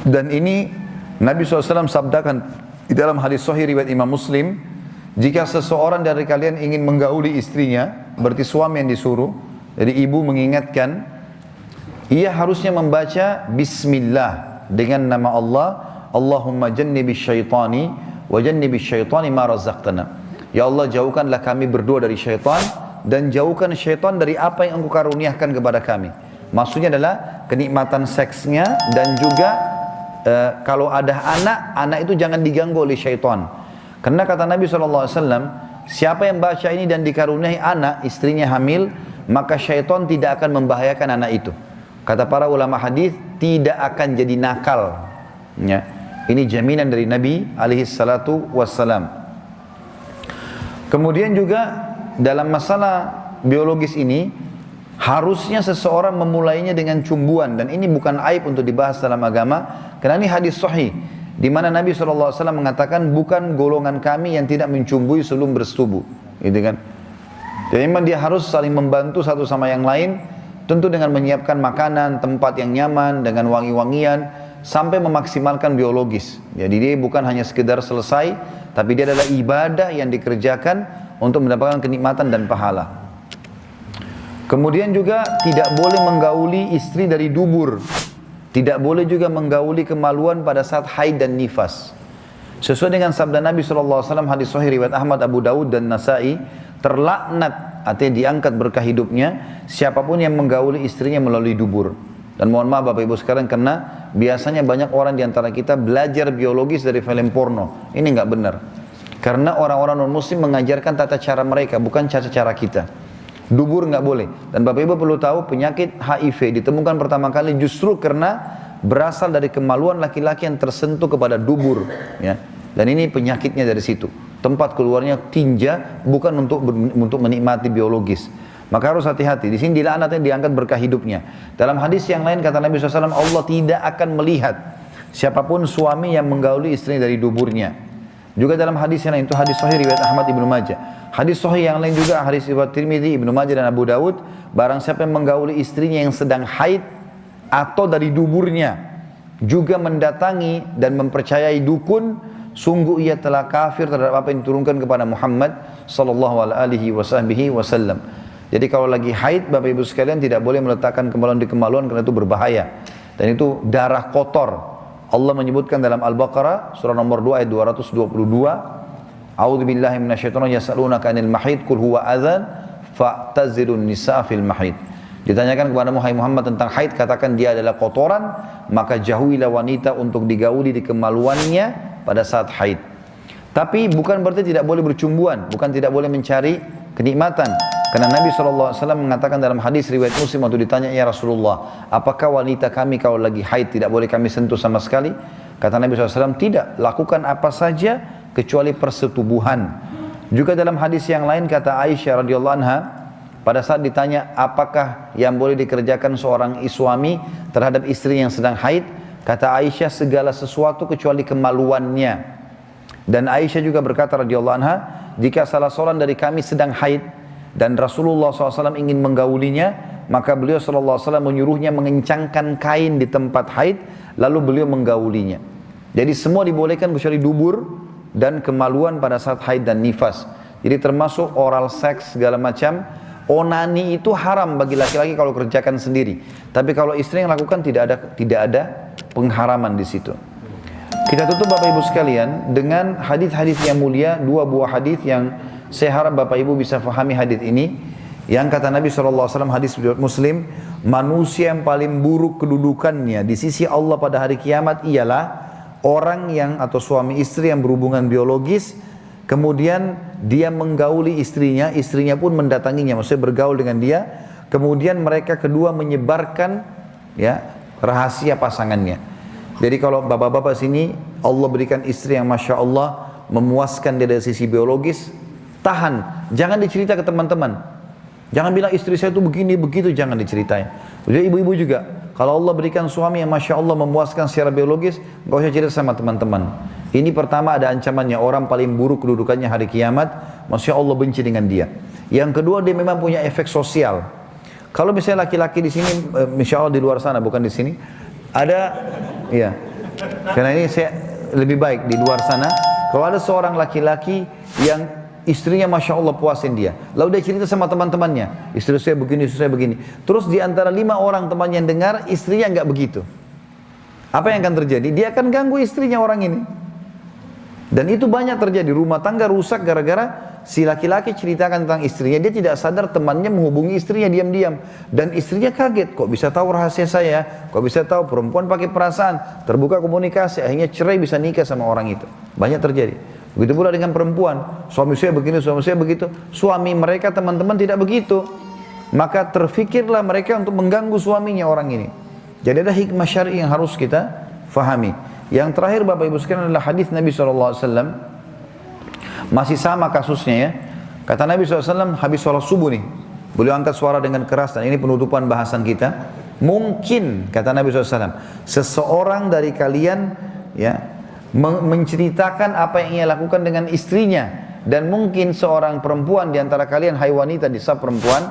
Dan ini Nabi SAW sabdakan di dalam hadis sahih riwayat Imam Muslim, jika seseorang dari kalian ingin menggauli istrinya, berarti suami yang disuruh, jadi ibu mengingatkan, ia harusnya membaca Bismillah dengan nama Allah, Allahumma jannibis syaitani wa jannibis syaitani ma razaqtana. Ya Allah, jauhkanlah kami berdua dari syaitan dan jauhkan syaitan dari apa yang Engkau karuniakan kepada kami. Maksudnya adalah kenikmatan seksnya dan juga kalau ada anak itu jangan diganggu oleh syaitan. Karena kata Nabi SAW, siapa yang baca ini dan dikaruniai anak, istrinya hamil, maka syaitan tidak akan membahayakan anak itu. Kata para ulama hadis, tidak akan jadi nakal. Ya. Ini jaminan dari Nabi SAW. Kemudian juga dalam masalah biologis ini, harusnya seseorang memulainya dengan cumbuan, dan ini bukan aib untuk dibahas dalam agama, karena ini hadis sahih di mana Nabi SAW mengatakan, bukan golongan kami yang tidak mencumbui sebelum bersetubuh, gitu kan? Jadi memang dia harus saling membantu satu sama yang lain, tentu dengan menyiapkan makanan, tempat yang nyaman, dengan wangi-wangian, sampai memaksimalkan biologis. Jadi dia bukan hanya sekedar selesai, tapi dia adalah ibadah yang dikerjakan untuk mendapatkan kenikmatan dan pahala. Kemudian juga tidak boleh menggauli istri dari dubur. Tidak boleh juga menggauli kemaluan pada saat haid dan nifas. Sesuai dengan sabda Nabi SAW, hadis sahih riwayat Ahmad, Abu Daud dan Nasai, terlaknat, artinya diangkat berkah hidupnya, siapapun yang menggauli istrinya melalui dubur. Dan mohon maaf Bapak Ibu sekalian, karena biasanya banyak orang di antara kita belajar biologis dari film porno. Ini nggak benar. Karena orang-orang non-muslim mengajarkan tata cara mereka, bukan cara kita. Dubur nggak boleh. Dan Bapak Ibu perlu tahu, penyakit HIV ditemukan pertama kali justru karena berasal dari kemaluan laki-laki yang tersentuh kepada dubur, ya. Dan ini penyakitnya dari situ. Tempat keluarnya tinja, bukan untuk menikmati biologis. Maka harus hati-hati. Di sini dilaknatnya, diangkat berkah hidupnya. Dalam hadis yang lain kata Nabi SAW, Allah tidak akan melihat siapapun suami yang menggauli istrinya dari duburnya. Juga dalam hadis yang lain, itu hadis sahih riwayat Ahmad Ibnu Majah. Hadis sahih yang lain juga, hadis riwayat Tirmidzi, Ibnu Majah dan Abu Daud, barang siapa yang menggauli istrinya yang sedang haid atau dari duburnya, juga mendatangi dan mempercayai dukun, sungguh ia telah kafir terhadap apa yang diturunkan kepada Muhammad sallallahu alaihi wasallam. Jadi kalau lagi haid, Bapak Ibu sekalian tidak boleh meletakkan kemaluan di kemaluan, karena itu berbahaya. Dan itu darah kotor. Allah menyebutkan dalam Al-Baqarah surah nomor 2 ayat 222, A'udzubillahi minasyaitonir yas'alunaka 'anil mahid qul huwa adzan fa'tazilun nisaa fil mahid. Ditanyakan kepada Muhammad tentang haid, katakan dia adalah kotoran, maka jauhilah wanita untuk digauli di kemaluannya pada saat haid. Tapi bukan berarti tidak boleh bercumbuan, bukan tidak boleh mencari kenikmatan. Karena Nabi SAW mengatakan dalam hadis riwayat Muslim, waktu ditanya, ya Rasulullah, apakah wanita kami kalau lagi haid tidak boleh kami sentuh sama sekali? Kata Nabi SAW, tidak, lakukan apa saja kecuali persetubuhan. Juga dalam hadis yang lain kata Aisyah radhiyallahu anha, pada saat ditanya apakah yang boleh dikerjakan seorang suami terhadap istri yang sedang haid, kata Aisyah, segala sesuatu kecuali kemaluannya. Dan Aisyah juga berkata radhiyallahu anha, jika salah seorang dari kami sedang haid dan Rasulullah SAW ingin menggaulinya, maka beliau SAW menyuruhnya mengencangkan kain di tempat haid, lalu beliau menggaulinya. Jadi semua dibolehkan kecuali dubur dan kemaluan pada saat haid dan nifas. Jadi termasuk oral seks segala macam. Onani itu haram bagi laki-laki kalau kerjakan sendiri. Tapi kalau istri yang lakukan tidak ada pengharaman di situ. Kita tutup Bapak Ibu sekalian dengan hadis-hadis yang mulia, dua buah hadis yang saya harap Bapak Ibu bisa fahami hadis ini. Yang kata Nabi SAW, hadis riwayat Muslim, manusia yang paling buruk kedudukannya di sisi Allah pada hari kiamat ialah orang yang atau suami istri yang berhubungan biologis, kemudian dia menggauli istrinya, istrinya pun mendatanginya, maksudnya bergaul dengan dia, kemudian mereka kedua menyebarkan ya rahasia pasangannya. Jadi kalau bapak-bapak sini Allah berikan istri yang Masya Allah memuaskan dia dari sisi biologis, tahan, jangan dicerita ke teman-teman. Jangan bilang istri saya itu begini, begitu, jangan diceritain. Jadi ibu-ibu juga, kalau Allah berikan suami yang Masya Allah memuaskan secara biologis, gak usah cerita sama teman-teman. Ini pertama ada ancamannya, orang paling buruk kedudukannya hari kiamat, Masya Allah benci dengan dia. Yang kedua, dia memang punya efek sosial. Kalau misalnya laki-laki di sini, Masya Allah di luar sana, bukan di sini, ada, ya, Karena ini saya lebih baik di luar sana. Kalau ada seorang laki-laki yang istrinya Masya Allah puasin dia, lalu dia cerita sama teman-temannya, istri saya begini, istri saya begini. Terus di antara 5 orang temannya yang dengar, istrinya nggak begitu. Apa yang akan terjadi? Dia akan ganggu istrinya orang ini. Dan itu banyak terjadi, rumah tangga rusak gara-gara si laki-laki ceritakan tentang istrinya, dia tidak sadar temannya menghubungi istrinya diam-diam. Dan istrinya kaget, kok bisa tahu rahasia saya, kok bisa tahu perempuan pakai perasaan, terbuka komunikasi, akhirnya cerai bisa nikah sama orang itu. Banyak terjadi. Begitu pula dengan perempuan, suami saya begini, suami saya begitu. Suami mereka teman-teman tidak begitu. Maka terfikirlah mereka untuk mengganggu suaminya orang ini. Jadi ada hikmah syar'i yang harus kita fahami. Yang terakhir Bapak Ibu sekalian adalah hadis Nabi SAW. Masih sama kasusnya ya. Kata Nabi SAW habis sholat subuh nih. Beliau angkat suara dengan keras dan ini penutupan bahasan kita. Mungkin kata Nabi SAW, seseorang dari kalian ya menceritakan apa yang ia lakukan dengan istrinya. Dan mungkin seorang perempuan di antara kalian, hai wanita di sab perempuan,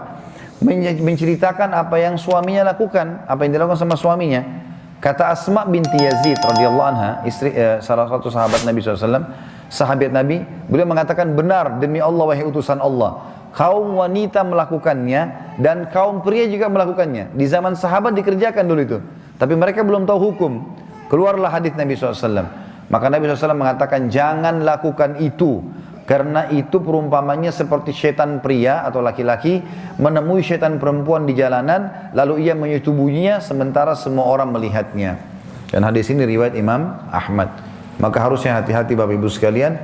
menceritakan apa yang suaminya lakukan, apa yang dilakukan sama suaminya. Kata Asma binti Yazid radhiyallahu anha, istri salah satu sahabat Nabi SAW, sahabat Nabi, beliau mengatakan, benar demi Allah wahai utusan Allah, kaum wanita melakukannya dan kaum pria juga melakukannya. Di zaman sahabat dikerjakan dulu itu, tapi mereka belum tahu hukum. Keluarlah hadis Nabi SAW. Maka Nabi SAW mengatakan, jangan lakukan itu. Karena itu perumpamannya seperti syaitan pria atau laki-laki menemui syaitan perempuan di jalanan, lalu ia menyetubuhinya sementara semua orang melihatnya. Dan hadis ini riwayat Imam Ahmad. Maka harusnya hati-hati Bapak Ibu sekalian,